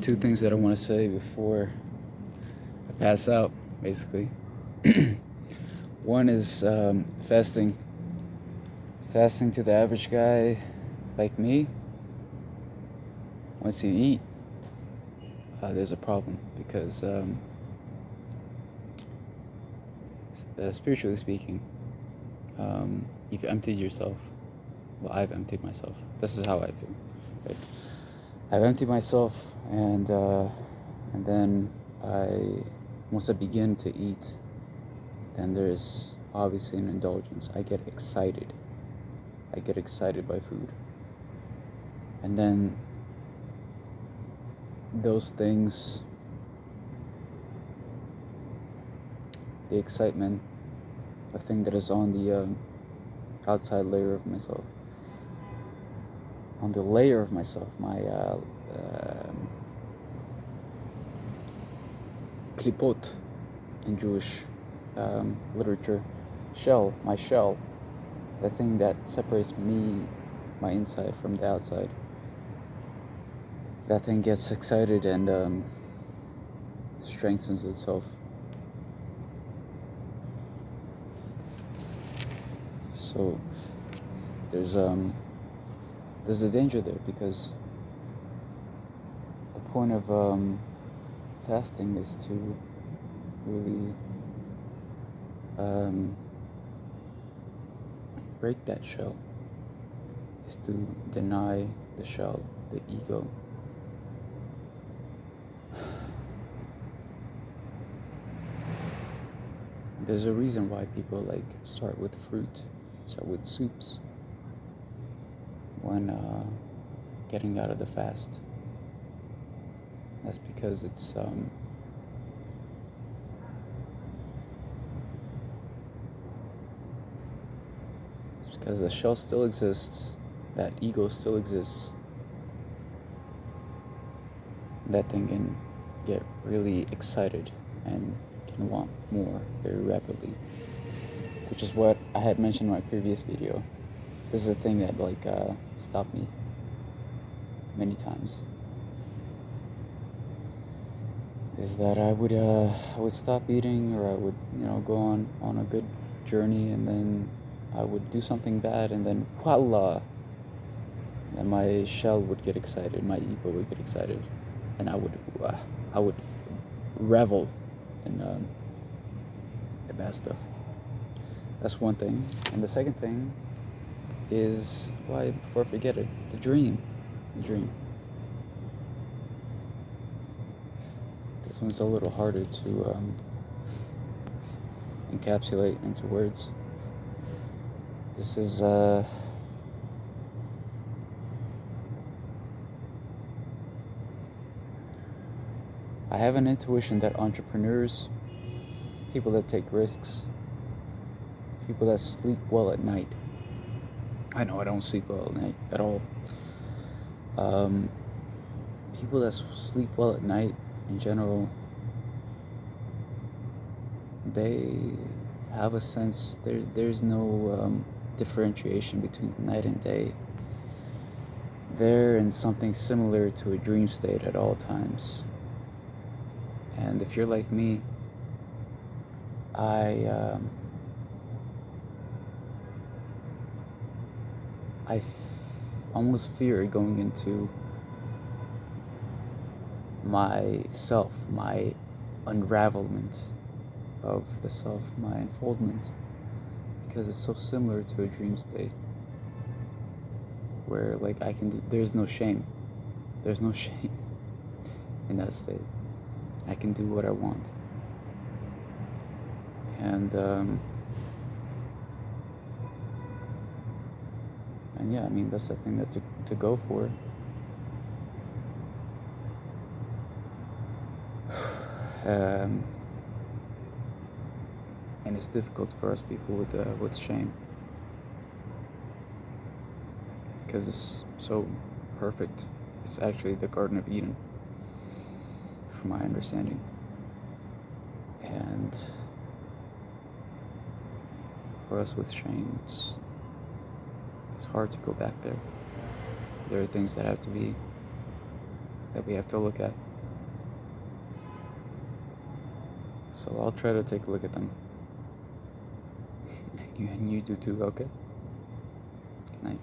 Two things that I want to say before I pass out, basically. One is fasting. Fasting to the average guy like me, once you eat, there's a problem because, spiritually speaking, you've emptied yourself. Well, I've emptied myself. This is how I feel, right? I've emptied myself, and then once I begin to eat, then there's obviously an indulgence. I get excited. I get excited by food. And then those things, the excitement, the thing that is on the outside layer of myself, on the layer of myself, my klipot in Jewish literature, my shell, the thing that separates me, my inside from the outside. That thing gets excited and strengthens itself. So there's a danger there, because the point of fasting is to really break that shell, is to deny the shell, the ego. There's a reason why people start with fruit, start with soups when getting out of the fast. That's because it's because the shell still exists, that ego still exists. That thing can get really excited and can want more very rapidly, which is what I had mentioned in my previous video. This is a thing that stopped me many times. Is that I would stop eating, or I would go on a good journey, and then I would do something bad, and then voila, and my shell would get excited, my ego would get excited, and I would revel in the bad stuff. That's one thing. And the second thing is, before I forget it, the dream. This one's a little harder to encapsulate into words. This is I have an intuition that entrepreneurs, people that take risks, people that sleep well at night. I know I don't sleep well at night at all. People that sleep well at night in general, they have a sense, there's no differentiation between night and day. They're in something similar to a dream state at all times. And if you're like me, I almost fear going into myself, my unravelment of the self, my unfoldment, because it's so similar to a dream state where there's no shame in that state. I can do what I want, and yeah, I mean, that's the thing that to go for. And it's difficult for us people with shame, because it's so perfect. It's actually the Garden of Eden, from my understanding. And for us with shame, it's hard to go back there. There are things that have to be that we have to look at. So I'll try to take a look at them. And you do too, okay? Good night.